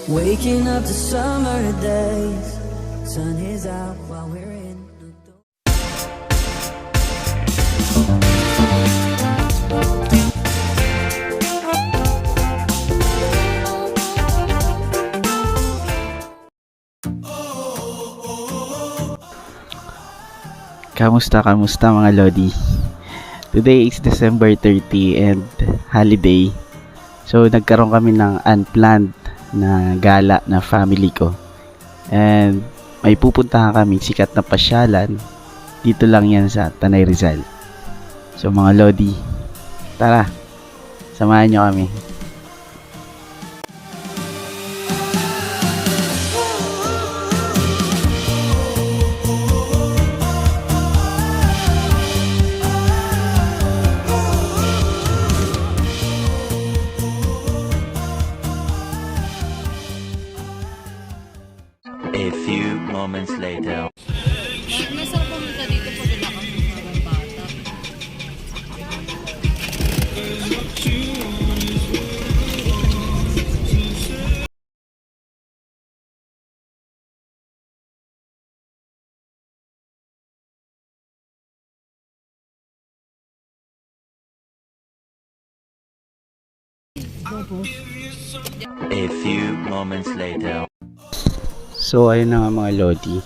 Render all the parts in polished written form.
Waking up to summer days, sun is out while we're in the door. Kamusta mga Lodi? Today is December 30 and holiday. So nagkaroon kami ng unplanned na gala na family ko. And may pupuntahan kami sikat na pasyalan. Dito lang yan sa Tanay Rizal. So mga Lodi, tara, samahan nyo kami. A few moments later. Masarap pumunta dito pag wala kang mga bata. A few moments later. So ayun na nga mga Lodi.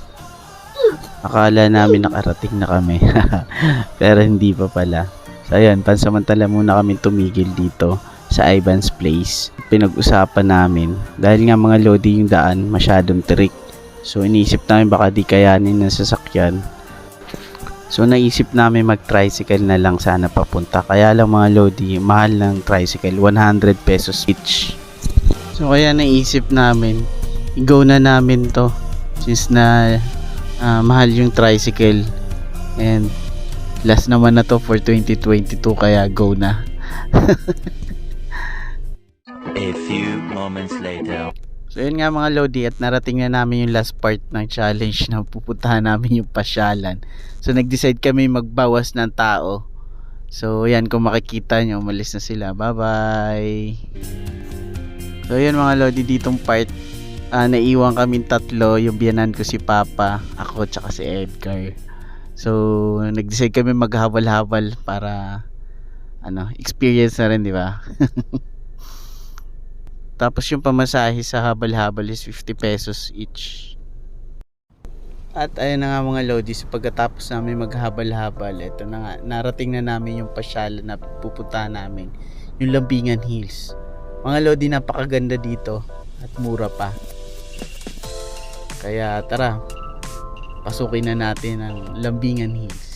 Akala namin nakarating na kami. Pero hindi pa pala. So ayun, pansamantala muna kami tumigil dito sa Ivan's Place. Pinag-usapan namin dahil nga mga Lodi yung daan masyadong tirik. So iniisip namin baka di kayanin ng sasakyan. So naisip namin mag-tricycle na lang sana papunta. Kaya lang mga Lodi, mahal ng tricycle, 100 pesos each. So kaya naisip namin, i-go na namin to since na mahal yung tricycle and last naman na to for 2022 kaya go na. A few moments later. So yun nga mga Lodi, at narating na namin yung last part ng challenge na pupuntahan namin yung pasyalan. So nag-decide kami magbawas ng tao. So yan, kung makikita nyo, umalis na sila. Bye bye. So yun mga Lodi, ditong part naiwan kaming tatlo, yung biyanan ko si Papa, ako tsaka si Edgar. So nag-decide kami maghabal-habal para experience na rin, di ba? Tapos yung pamasahe sa habal-habal is 50 pesos each. At ayun na nga mga Lodi, so pagkatapos namin maghabal-habal, eto na nga, narating na namin yung pasyalan na pupuntahan namin, yung Lambingan Hills. Mga Lodi, napakaganda dito at mura pa. Kaya tara, pasukin na natin ang Lambingan Hills.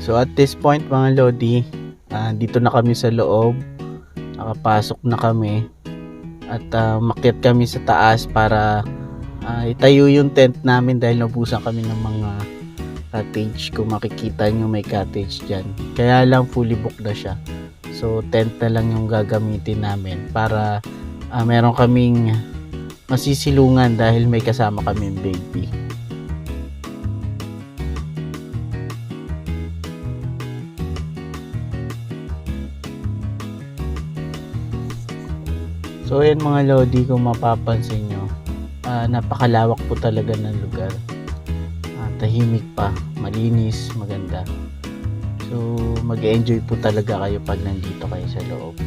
So at this point mga Lodi, dito na kami sa loob, nakapasok na kami at makyat kami sa taas para itayo yung tent namin dahil naubusan kami ng mga cottage. Kung makikita nyo, may cottage dyan, kaya lang fully booked na siya. So tent na lang yung gagamitin namin para meron kaming masisilungan dahil may kasama kaming baby. So ayan mga Lodi, kung mapapansin nyo, napakalawak po talaga ng lugar. Tahimik pa, malinis, maganda. So mag-enjoy po talaga kayo pag nandito kayo sa loob.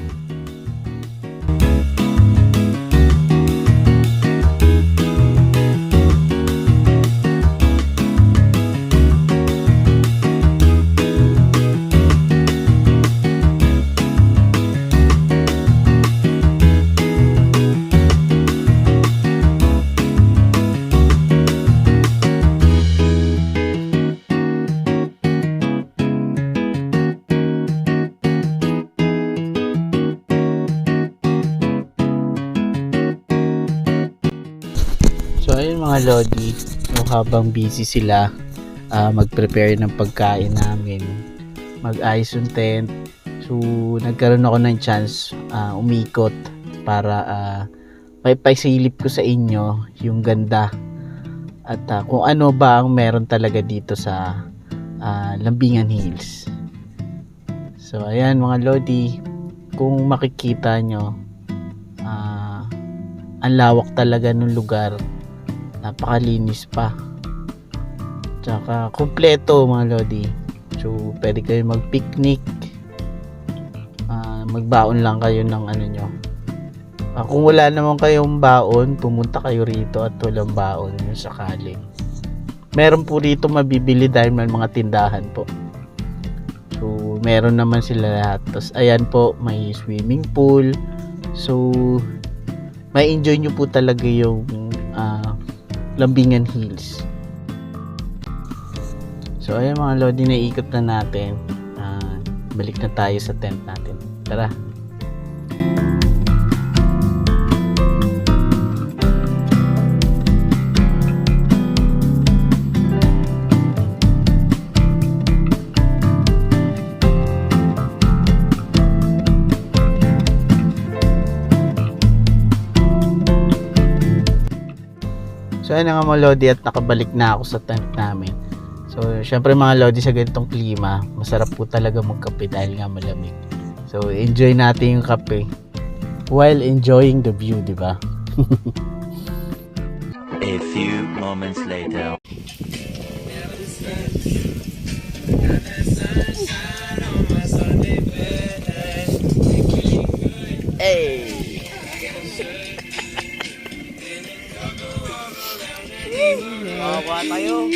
mga lodi, so habang busy sila mag-prepare ng pagkain namin, mag-ayos yung tent, so nagkaroon ako ng chance umikot para may paisilip ko sa inyo yung ganda at kung ano ba ang meron talaga dito sa Lambingan Hills. So ayan mga lodi, kung makikita nyo, ang lawak talaga ng lugar, napakalinis pa, tsaka kumpleto mga lodi. So pwede kayo mag-picnic, magbaon lang kayo ng ano nyo. Kung wala naman kayong baon, pumunta kayo rito at walang baon yung sakali. Meron po rito mabibili dahil may mga tindahan po. So meron naman sila lahat. Tapos ayan po, may swimming pool. So may enjoy nyo po talaga yung Lambingan Hills. So ayan mga lodi, naikot na natin. Balik na tayo sa tent natin. Tara. So ayun nga mga lodi, at nakabalik na ako sa tent namin. So syempre mga lodi, sa ganitong klima, masarap po talaga magkape dahil nga malamig. So enjoy natin yung kape while enjoying the view, di ba? A few moments later. Hey! Mawa tayo.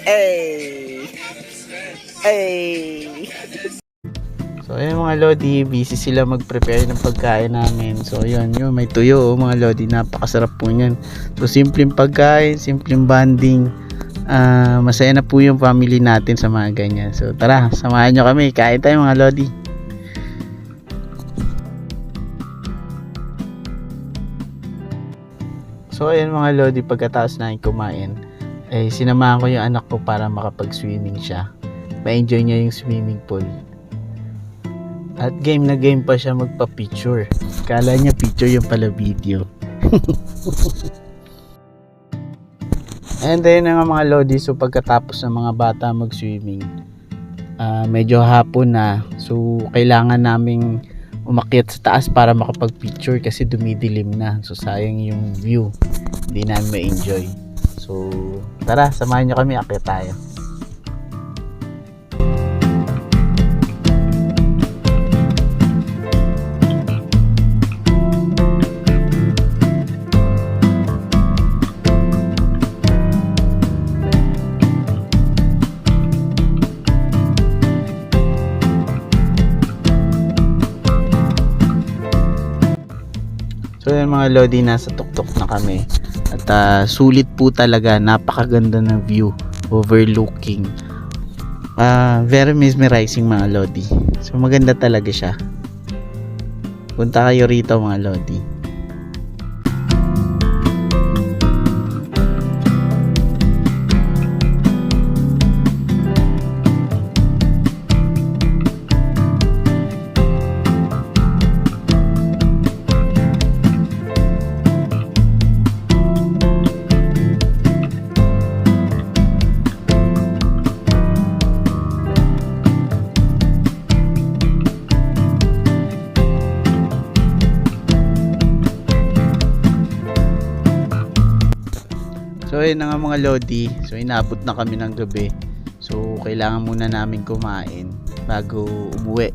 Hey! Hey! So ayun mga lodi, busy sila mag-prepare ng pagkain namin. So yun, may tuyo mga lodi, napakasarap po niyan. So simpleng pagkain, simpleng bonding. Masaya na po yung family natin sa mga ganyan. So tara, samahan nyo kami, kain tayo mga lodi. So ayun mga lodi, pagkatapos na kumain, sinamahan ko yung anak ko para makapag-swimming siya. Ma-enjoy niya yung swimming pool. At game na game pa siya magpa-picture. Kala niya picture, yung pala video. And then nga mga lodi, so pagkatapos ng mga bata mag-swimming, medyo hapon na. So kailangan naming umakyat sa taas para makapag-picture kasi dumidilim na. So sayang yung view, hindi namin ma-enjoy. So tara, samahan nyo kami, akyat tayo. So yun mga lodi, nasa tuktok na kami. At sulit po talaga, napakaganda ng view, overlooking. Very mesmerizing mga lodi. So maganda talaga siya. Punta kayo rito mga lodi. So ayun na nga mga lodi, so inabot na kami ng gabi. So kailangan muna namin kumain bago umuwi.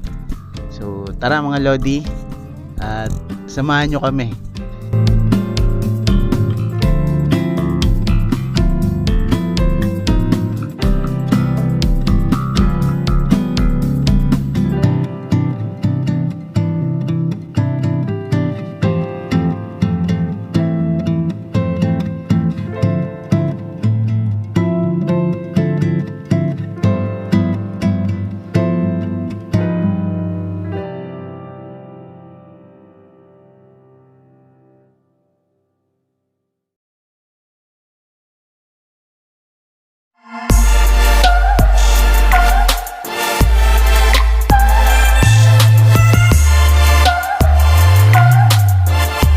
So tara mga lodi, at samahan nyo kami.